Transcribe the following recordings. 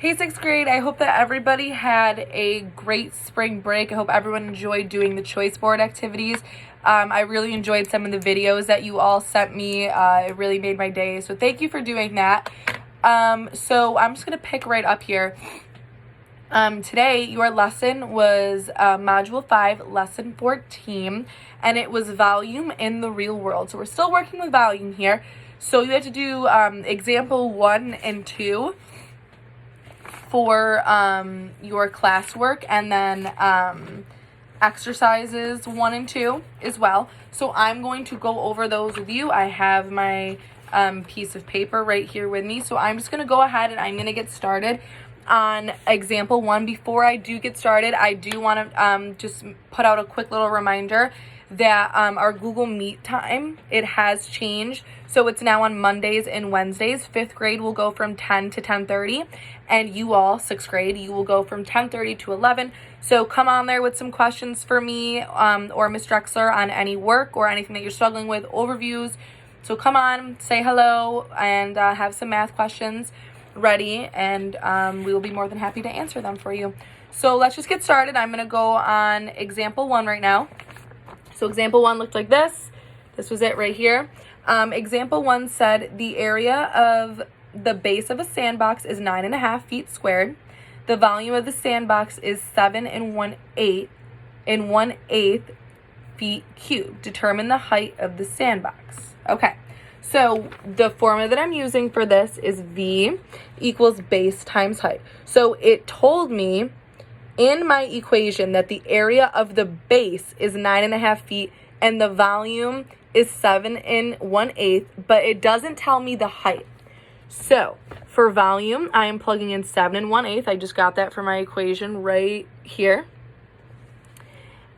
Hey, sixth grade. I hope that everybody had a great spring break. I hope everyone enjoyed doing the choice board activities. I really enjoyed some of the videos that you all sent me. It really made my day. So thank you for doing that. So I'm just going to pick right up here. Today, your lesson was Module 5, Lesson 14, and it was volume in the real world. So we're still working with volume here. So you have to do example 1 and 2 for your classwork, and then exercises 1 and 2 as well. So I'm going to go over those with you. I have my piece of paper right here with me. So I'm just going to go ahead and I'm going to get started on example 1. Before I do get started, I do want to just put out a quick little reminder that our Google Meet time, it has changed. So it's now on Mondays and Wednesdays. 5th grade will go from 10 to 10:30, and you all, 6th grade, you will go from 10:30 to 11. So come on there with some questions for me or Miss Drexler on any work or anything that you're struggling with, overviews. So come on, say hello, and have some math questions ready, and we will be more than happy to answer them for you. So let's just get started. I'm going to go on example 1 right now. So example 1 looked like this. This was it right here. Example 1 said the area of the base of a sandbox is 9.5 feet squared. The volume of the sandbox is 7 1/8 feet cubed. Determine the height of the sandbox. Okay, so the formula that I'm using for this is V equals base times height. So it told me in my equation that the area of the base is 9.5 feet and the volume is 7 1/8, but it doesn't tell me the height. So for volume, I am plugging in 7 1/8. I just got that for my equation right here.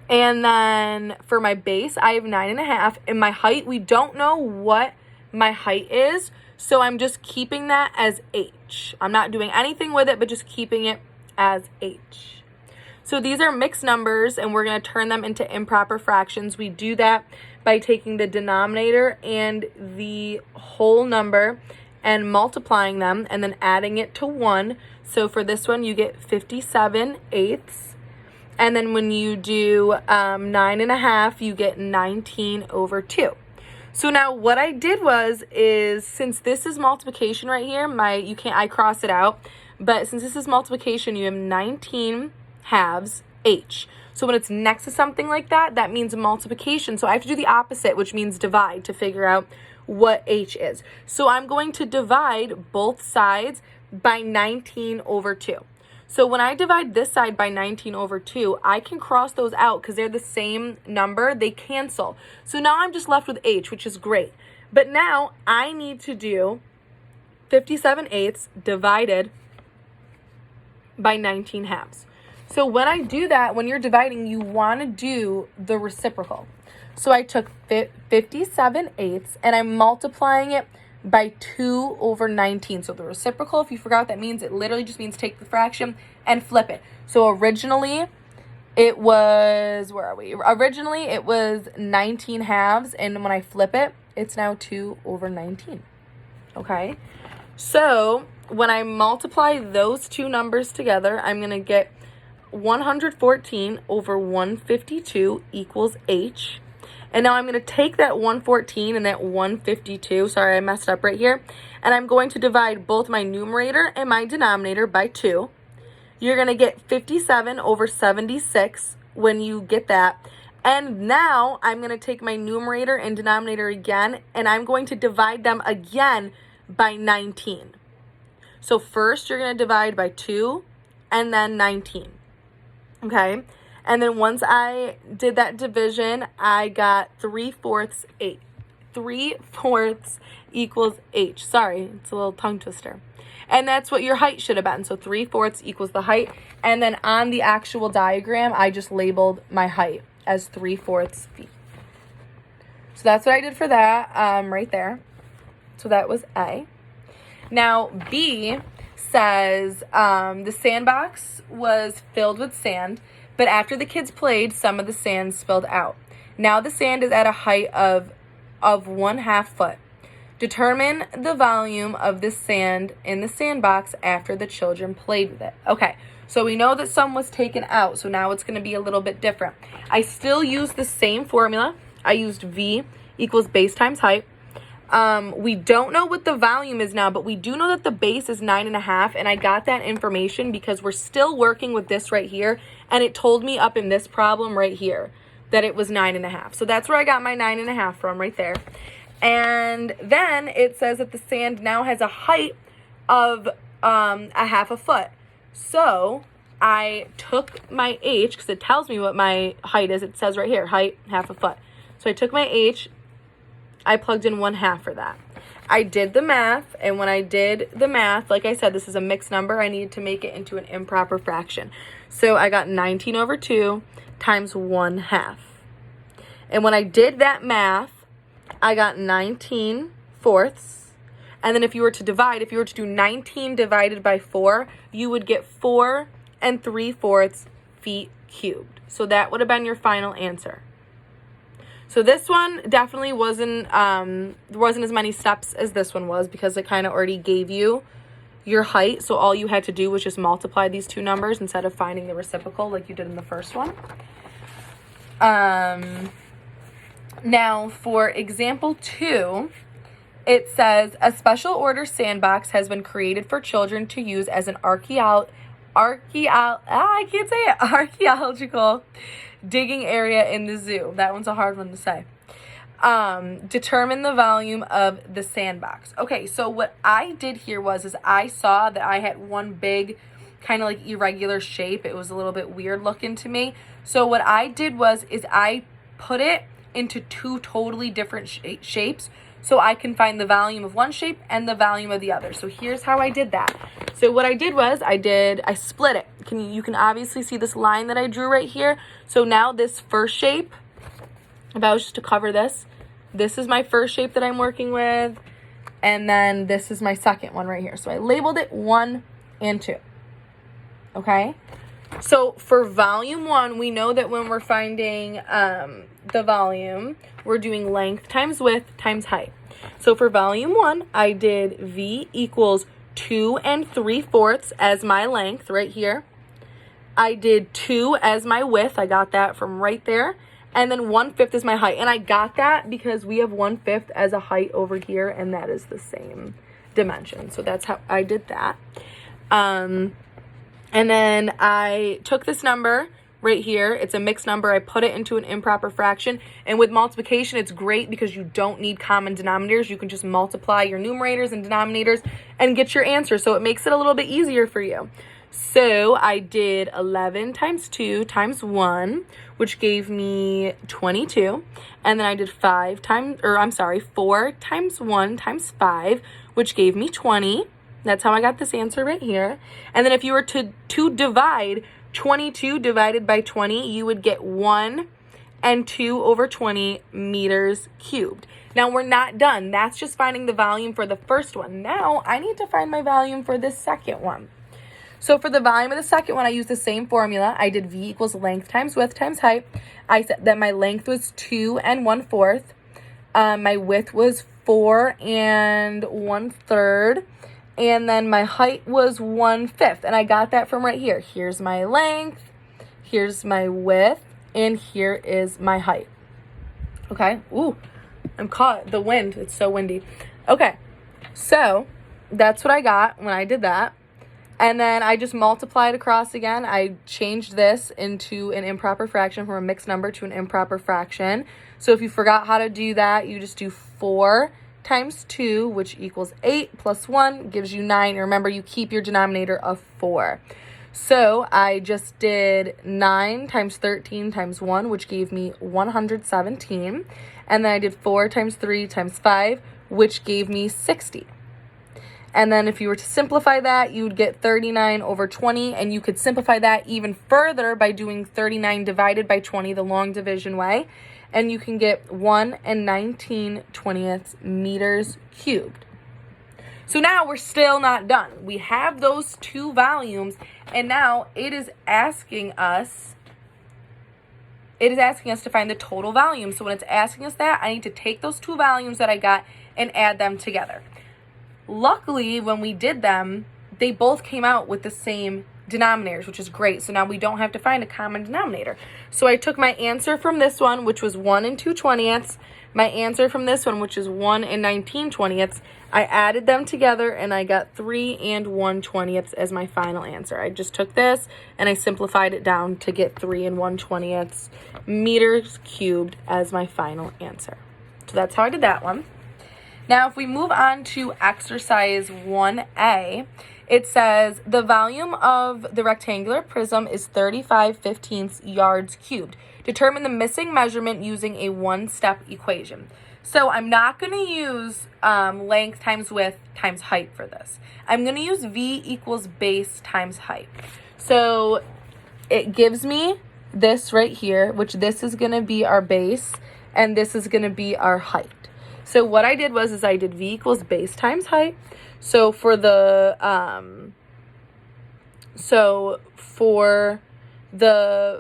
And then for my base, I have 9.5. And my height, we don't know what my height is, so I'm just keeping that as H. I'm not doing anything with it, but just keeping it as H. So these are mixed numbers, and we're going to turn them into improper fractions. We do that by taking the denominator and the whole number and multiplying them and then adding it to 1. So for this one, you get 57/8. And then when you do 9.5, you get 19/2. So now what I did is since this is multiplication right here, I cross it out, but since this is multiplication, you have 19 halves H. So when it's next to something like that, that means multiplication. So I have to do the opposite, which means divide, to figure out what H is. So I'm going to divide both sides by 19/2. So when I divide this side by 19/2, I can cross those out because they're the same number. They cancel. So now I'm just left with H, which is great. But now I need to do 57/8 divided by 19 halves. So when I do that, when you're dividing, you want to do the reciprocal. So I took 57/8 and I'm multiplying it by 2/19. So the reciprocal, if you forgot what that means, it literally just means take the fraction and flip it. So originally it was, Originally it was 19 halves, and when I flip it, it's now 2/19. Okay? So when I multiply those two numbers together, I'm going to get 114/152 equals H. And now I'm going to take that 114 and that 152, sorry, I messed up right here, and I'm going to divide both my numerator and my denominator by 2. You're going to get 57/76 when you get that. And now I'm going to take my numerator and denominator again, and I'm going to divide them again by 19. So first you're going to divide by 2 and then 19. Okay? And then once I did that division, I got 3/4 8. 3/4 equals H. Sorry, it's a little tongue twister. And that's what your height should have been. So 3/4 equals the height. And then on the actual diagram, I just labeled my height as 3/4 feet. So that's what I did for that right there. So that was A. Now B says the sandbox was filled with sand, but after the kids played, some of the sand spilled out. Now the sand is at a height of 1/2 foot. Determine the volume of the sand in the sandbox after the children played with it. Okay, so we know that some was taken out, so now it's going to be a little bit different. I still use the same formula. I used V equals base times height. We don't know what the volume is now, but we do know that the base is 9.5, and I got that information because we're still working with this right here, and it told me up in this problem right here that it was 9.5. So that's where I got my 9.5 from right there. And then it says that the sand now has a height of a half a foot. So I took my H, because it tells me what my height is. It says right here, height, half a foot. So I took my H, I plugged in 1/2 for that. I did the math, and when I did the math, like I said, this is a mixed number. I needed to make it into an improper fraction. So I got 19/2 times 1/2. And when I did that math, I got 19/4. And then if you were to do 19 divided by 4, you would get 4 3/4 feet cubed. So that would have been your final answer. So this one definitely wasn't as many steps as this one was, because it kind of already gave you your height. So all you had to do was just multiply these two numbers instead of finding the reciprocal like you did in the first one. Now for example 2, it says a special order sandbox has been created for children to use as an archaeological digging area in the zoo. That one's a hard one to say. Determine the volume of the sandbox. Okay, so what I did here was I saw that I had one big kind of like irregular shape. It was a little bit weird looking to me. So what I did was I put it into two totally different shapes so I can find the volume of one shape and the volume of the other. So here's how I did that. So what I did was I split it. You can obviously see this line that I drew right here. So now this first shape, if I was just to cover this is my first shape that I'm working with, and then this is my second one right here. So I labeled it 1 and 2. Okay? So for volume 1, we know that when we're finding the volume, we're doing length times width times height. So for volume 1, I did V equals 2 3/4 as my length right here. I did 2 as my width. I got that from right there. And then 1/5 is my height. And I got that because we have 1/5 as a height over here, and that is the same dimension. So that's how I did that. And then I took this number right here. It's a mixed number. I put it into an improper fraction. And with multiplication, it's great because you don't need common denominators. You can just multiply your numerators and denominators and get your answer. So it makes it a little bit easier for you. So I did 11 times 2 times 1, which gave me 22. And then I did 4 times 1 times 5, which gave me 20. That's how I got this answer right here. And then if you were to divide 22 divided by 20, you would get 1 and 2/20 meters cubed. Now we're not done. That's just finding the volume for the first one. Now I need to find my volume for this second one. So for the volume of the second one, I used the same formula. I did V equals length times width times height. I said that my length was 2 1/4. My width was 4 1/3. And then my height was 1/5. And I got that from right here. Here's my length. Here's my width. And here is my height. Okay. Ooh, I'm caught. The wind. It's so windy. Okay. So that's what I got when I did that. And then I just multiplied across again. I changed this into an improper fraction from a mixed number to an improper fraction. So if you forgot how to do that, you just do 4 times 2, which equals 8, plus 1 gives you 9. And remember, you keep your denominator of 4. So I just did 9 times 13 times 1, which gave me 117. And then I did 4 times 3 times 5, which gave me 60. And then if you were to simplify that, you would get 39/20. And you could simplify that even further by doing 39 divided by 20 the long division way. And you can get 1 19/20 meters cubed. So now we're still not done. We have those two volumes, and now it is asking us to find the total volume. So when it's asking us that, I need to take those two volumes that I got and add them together. Luckily, when we did them, they both came out with the same denominators, which is great. So now we don't have to find a common denominator. So I took my answer from this one, which was 1 and 2/20, my answer from this one, which is 1 and 19/20. I added them together and I got 3 and 1/20 as my final answer. I just took this and I simplified it down to get 3 and 1/20 meters cubed as my final answer. So that's how I did that one. Now, if we move on to exercise 1A, it says the volume of the rectangular prism is 35/15 yards cubed. Determine the missing measurement using a one-step equation. So I'm not going to use length times width times height for this. I'm going to use V equals base times height. So it gives me this right here, which this is going to be our base, and this is going to be our height. So what I did was I did V equals base times height. So for the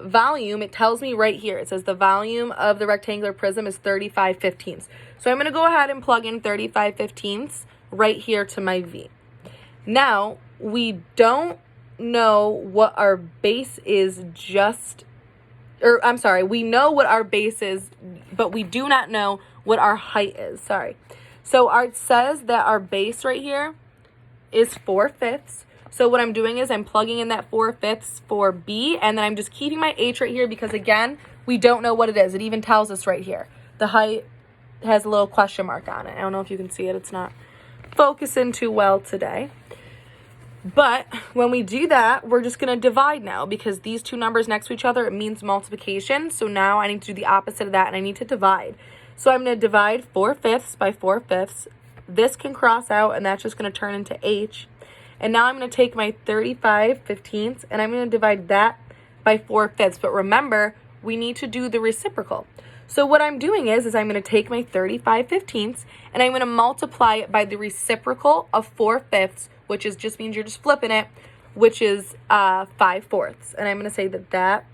volume, it tells me right here, it says the volume of the rectangular prism is 35/15. So I'm going to go ahead and plug in 35/15 right here to my V. Now, we don't know what our base is we know what our base is, but we do not know what our height is. So it says that our base right here is 4/5. So what I'm doing is I'm plugging in that 4/5 for B, and then I'm just keeping my H right here because, again, we don't know what it is. It even tells us right here. The height has a little question mark on it. I don't know if you can see it. It's not focusing too well today. But when we do that, we're just going to divide now because these two numbers next to each other, it means multiplication. So now I need to do the opposite of that, and I need to divide. So I'm going to divide 4/5 by 4/5. This can cross out, and that's just going to turn into H. And now I'm going to take my 35/15 and I'm going to divide that by 4/5. But remember, we need to do the reciprocal. So what I'm doing is I'm going to take my 35/15 and I'm going to multiply it by the reciprocal of 4/5, which is just means you're just flipping it, which is 5/4. And I'm going to say that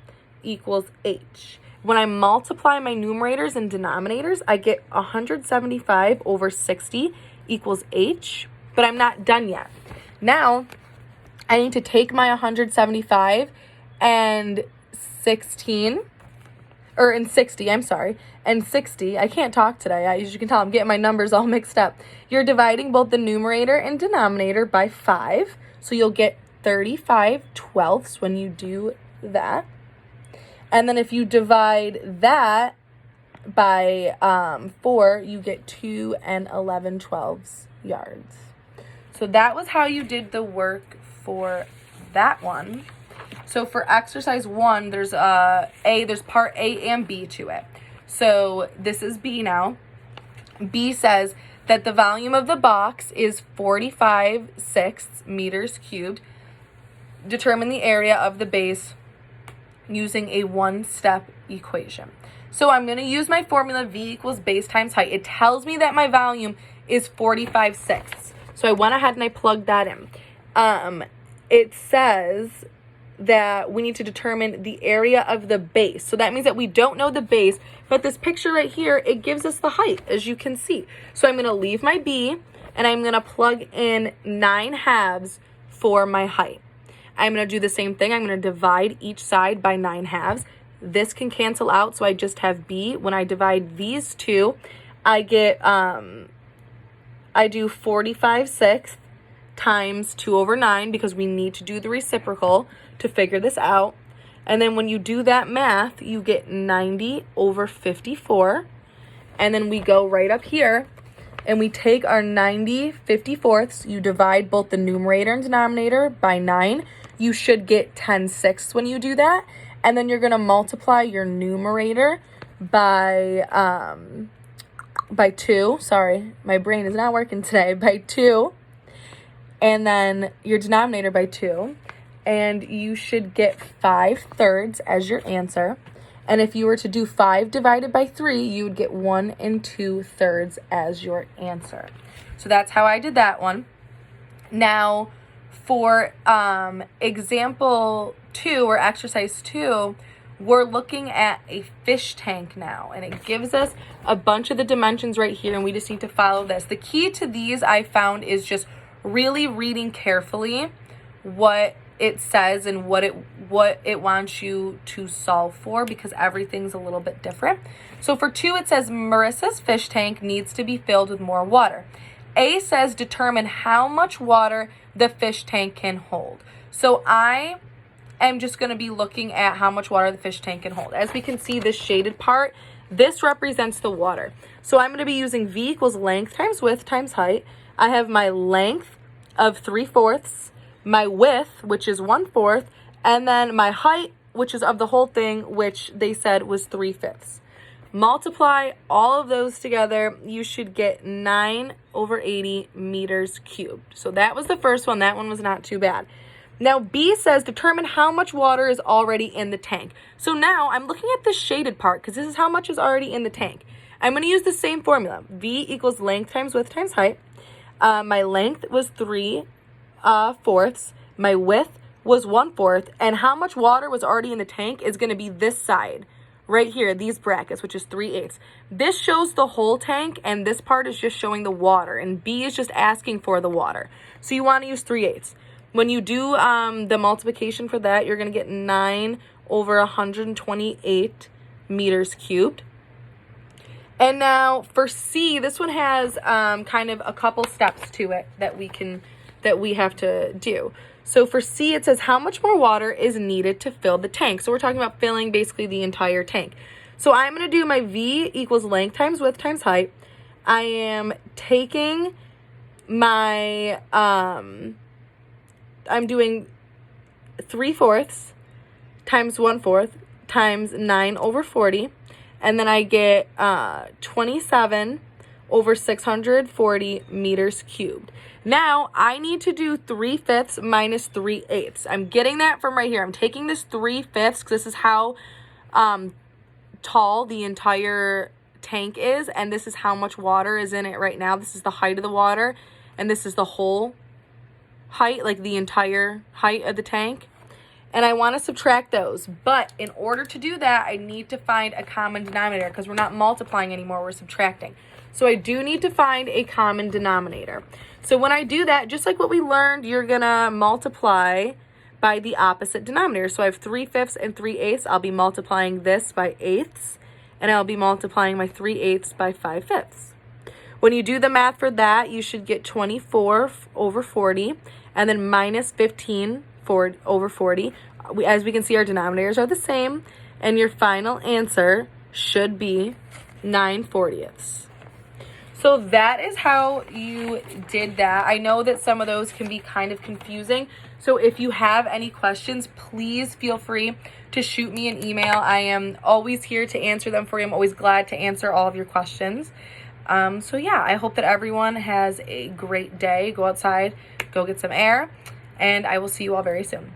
equals H. When I multiply my numerators and denominators, I get 175 over 60 equals H, but I'm not done yet. Now, I need to take my 175 and 60, I can't talk today. As you can tell, I'm getting my numbers all mixed up. You're dividing both the numerator and denominator by 5, so you'll get 35/12 when you do that. And then if you divide that by 4, you get 2 and 11/12 yards. So that was how you did the work for that one. So for exercise 1, there's part A and B to it. So this is B now. B says that the volume of the box is 45/6 meters cubed. Determine the area of the base using a one-step equation. So I'm going to use my formula V equals base times height. It tells me that my volume is 45/6. So I went ahead and I plugged that in. It says that we need to determine the area of the base. So that means that we don't know the base, but this picture right here, it gives us the height, as you can see. So I'm going to leave my B, and I'm going to plug in 9/2 for my height. I'm going to do the same thing. I'm going to divide each side by 9/2. This can cancel out, so I just have B. When I divide these two, I get, I do 45/6 times 2/9 because we need to do the reciprocal to figure this out. And then when you do that math, you get 90/54. And then we go right up here and we take our 90/54. You divide both the numerator and denominator by 9. You should get 10/6 when you do that. And then you're going to multiply your numerator by 2. Sorry, my brain is not working today. By 2. And then your denominator by 2. And you should get 5/3 as your answer. And if you were to do 5 divided by 3, you would get 1 2/3 as your answer. So that's how I did that one. Now, for example 2 or exercise 2, we're looking at a fish tank now, and it gives us a bunch of the dimensions right here, and we just need to follow this. The key to these, I found, is just really reading carefully what it says and what it wants you to solve for, because everything's a little bit different. So for 2, it says Marissa's fish tank needs to be filled with more water. A says determine how much water the fish tank can hold. So I am just going to be looking at how much water the fish tank can hold. As we can see, this shaded part, this represents the water. So I'm going to be using V equals length times width times height. I have my length of 3/4, my width, which is 1/4, and then my height, which is of the whole thing, which they said was 3/5. Multiply all of those together, you should get 9/80 meters cubed. So that was the first one. That one was not too bad. Now B says determine how much water is already in the tank. So now I'm looking at the shaded part because this is how much is already in the tank. I'm going to use the same formula. V equals length times width times height. My length was 3/4. My width was 1/4. And how much water was already in the tank is going to be this side right here, these brackets, which is 3/8. This shows the whole tank, and this part is just showing the water. And B is just asking for the water. So you want to use 3/8. When you do the multiplication for that, you're going to get 9/128 meters cubed. And now for C, this one has kind of a couple steps to it that we have to do. So for C, it says how much more water is needed to fill the tank. So we're talking about filling basically the entire tank. So I'm going to do my V equals length times width times height. I am taking my I'm doing 3/4 times 1/4 times 9/40, and then I get 27/640 meters cubed. Now I need to do 3/5 minus 3/8. I'm getting that from right here. I'm taking this 3/5 because this is how tall the entire tank is, and this is how much water is in it right now. This is the height of the water, and this is the whole height, like the entire height of the tank. And I want to subtract those. But in order to do that, I need to find a common denominator because we're not multiplying anymore, we're subtracting. So I do need to find a common denominator. So when I do that, just like what we learned, you're going to multiply by the opposite denominator. So I have 3/5 and 3/8. I'll be multiplying this by 8ths, and I'll be multiplying my 3/8 by 5/5. When you do the math for that, you should get 24/40, and then minus 15/40. As we can see, our denominators are the same, and your final answer should be 9/40. So that is how you did that. I know that some of those can be kind of confusing. So if you have any questions, please feel free to shoot me an email. I am always here to answer them for you. I'm always glad to answer all of your questions. So yeah, I hope that everyone has a great day. Go outside, go get some air, and I will see you all very soon.